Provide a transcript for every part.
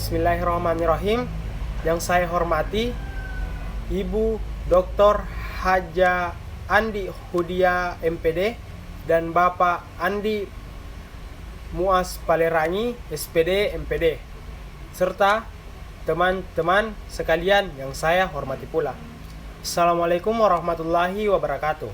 Bismillahirrahmanirrahim. Yang saya hormati Ibu Dr. Haja Andi Hudia MPD dan Bapak Andi Muas Palerangi SPD MPD, serta teman-teman sekalian yang saya hormati pula. Assalamualaikum warahmatullahi wabarakatuh.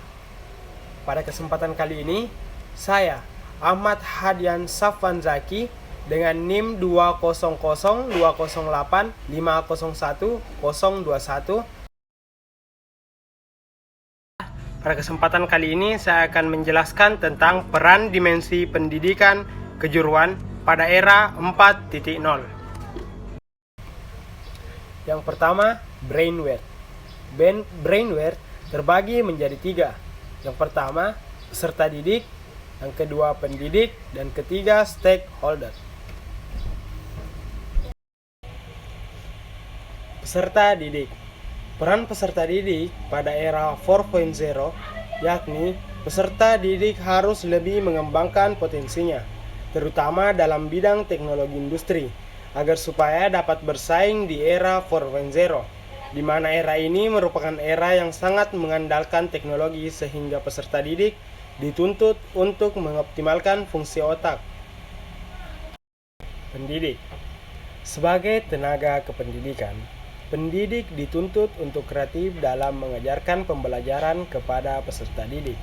Pada kesempatan kali ini, saya Ahmad Hadian Safwan Zaki dengan NIM 20008501021. Pada kesempatan kali ini saya akan menjelaskan tentang peran dimensi pendidikan kejuruan pada era 4.0. Yang pertama, brainware. Brainware terbagi menjadi 3. Yang pertama, peserta didik, yang kedua pendidik, dan ketiga stakeholder. Peserta didik. Peran peserta didik pada era 4.0 yakni peserta didik harus lebih mengembangkan potensinya, terutama dalam bidang teknologi industri, agar supaya dapat bersaing di era 4.0, di mana era ini merupakan era yang sangat mengandalkan teknologi sehingga peserta didik dituntut untuk mengoptimalkan fungsi otak. Pendidik. Sebagai tenaga kependidikan, pendidik dituntut untuk kreatif dalam mengajarkan pembelajaran kepada peserta didik,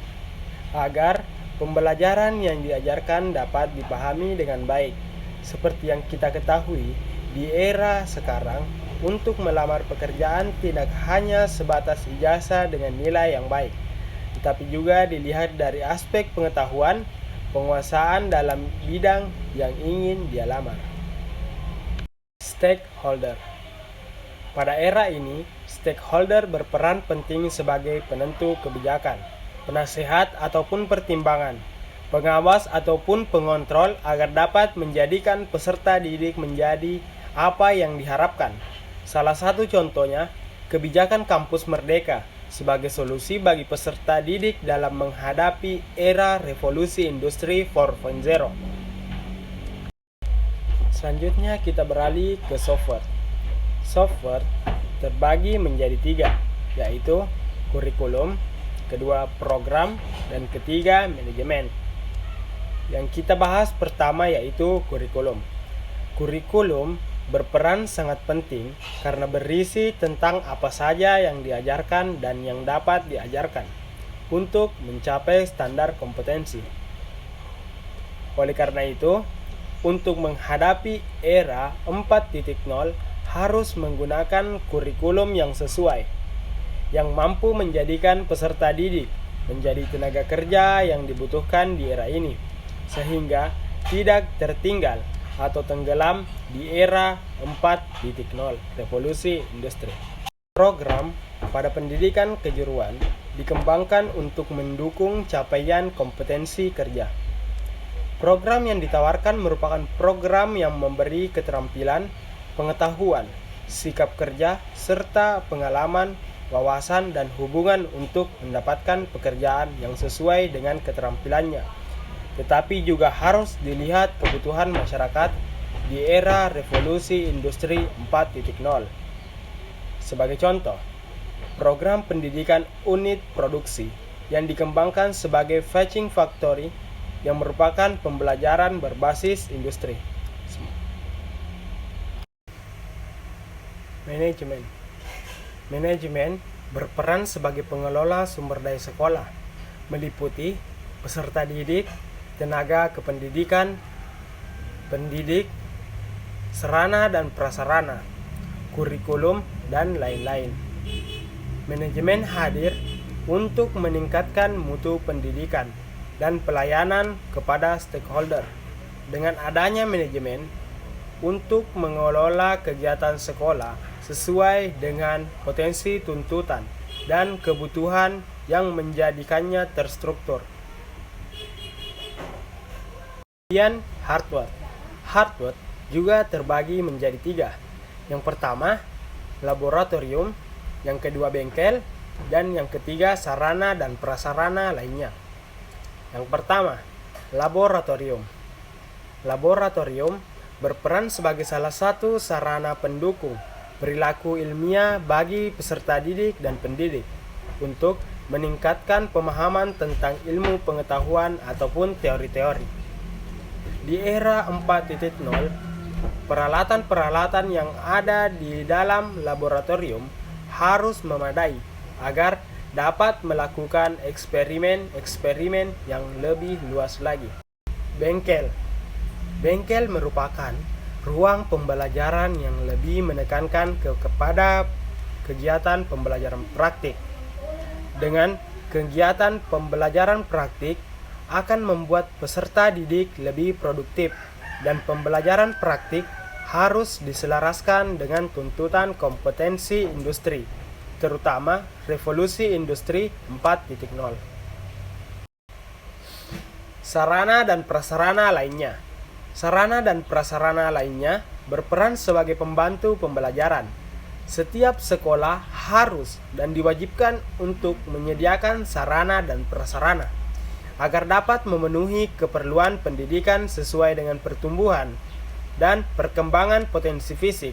agar pembelajaran yang diajarkan dapat dipahami dengan baik. Seperti yang kita ketahui, di era sekarang, untuk melamar pekerjaan tidak hanya sebatas ijazah dengan nilai yang baik, tetapi juga dilihat dari aspek pengetahuan, penguasaan dalam bidang yang ingin dia lamar. Stakeholder. Pada era ini, stakeholder berperan penting sebagai penentu kebijakan, penasehat ataupun pertimbangan, pengawas ataupun pengontrol agar dapat menjadikan peserta didik menjadi apa yang diharapkan. Salah satu contohnya, kebijakan kampus merdeka sebagai solusi bagi peserta didik dalam menghadapi era revolusi industri 4.0. Selanjutnya kita beralih ke software. Software terbagi menjadi 3, yaitu kurikulum, kedua program, dan ketiga manajemen. Yang kita bahas pertama yaitu kurikulum. Kurikulum berperan sangat penting karena berisi tentang apa saja yang diajarkan dan yang dapat diajarkan untuk mencapai standar kompetensi. Oleh karena itu, untuk menghadapi era 4.0 harus menggunakan kurikulum yang sesuai, yang mampu menjadikan peserta didik menjadi tenaga kerja yang dibutuhkan di era ini, sehingga tidak tertinggal atau tenggelam di era 4.0 revolusi industri. Program pada pendidikan kejuruan dikembangkan untuk mendukung capaian kompetensi kerja. Program yang ditawarkan merupakan program yang memberi keterampilan, pengetahuan, sikap kerja, serta pengalaman, wawasan, dan hubungan untuk mendapatkan pekerjaan yang sesuai dengan keterampilannya. Tetapi juga harus dilihat kebutuhan masyarakat di era revolusi industri 4.0. Sebagai contoh, program pendidikan unit produksi yang dikembangkan sebagai Fetching Factory yang merupakan pembelajaran berbasis industri. Manajemen. Manajemen berperan sebagai pengelola sumber daya sekolah, meliputi peserta didik, tenaga kependidikan, pendidik, sarana dan prasarana, kurikulum, dan lain-lain. Manajemen hadir untuk meningkatkan mutu pendidikan dan pelayanan kepada stakeholder. Dengan adanya manajemen untuk mengelola kegiatan sekolah sesuai dengan potensi tuntutan dan kebutuhan yang menjadikannya terstruktur. Kemudian hardware. Hardware juga terbagi menjadi 3. Yang pertama, laboratorium, yang kedua bengkel, dan yang ketiga sarana dan prasarana lainnya. Yang pertama, laboratorium. Laboratorium berperan sebagai salah satu sarana pendukung perilaku ilmiah bagi peserta didik dan pendidik untuk meningkatkan pemahaman tentang ilmu pengetahuan ataupun teori-teori. Di era 4.0, peralatan-peralatan yang ada di dalam laboratorium harus memadai agar dapat melakukan eksperimen-eksperimen yang lebih luas lagi. Bengkel merupakan ruang pembelajaran yang lebih menekankan kepada kegiatan pembelajaran praktik. Dengan kegiatan pembelajaran praktik akan membuat peserta didik lebih produktif, dan pembelajaran praktik harus diselaraskan dengan tuntutan kompetensi industri, terutama revolusi industri 4.0. Sarana dan prasarana lainnya berperan sebagai pembantu pembelajaran. Setiap sekolah harus dan diwajibkan untuk menyediakan sarana dan prasarana agar dapat memenuhi keperluan pendidikan sesuai dengan pertumbuhan dan perkembangan potensi fisik,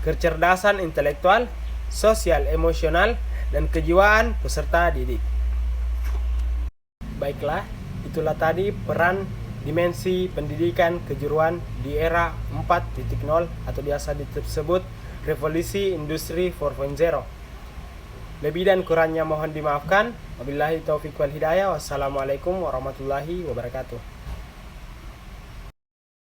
kecerdasan intelektual, sosial emosional, dan kejiwaan peserta didik. Baiklah, itulah tadi peran dimensi pendidikan kejuruan di era 4.0 atau biasa disebut revolusi industri 4.0. Lebih dan kurangnya mohon dimaafkan. Wabillahi taufiq wal hidayah. Wassalamualaikum warahmatullahi wabarakatuh.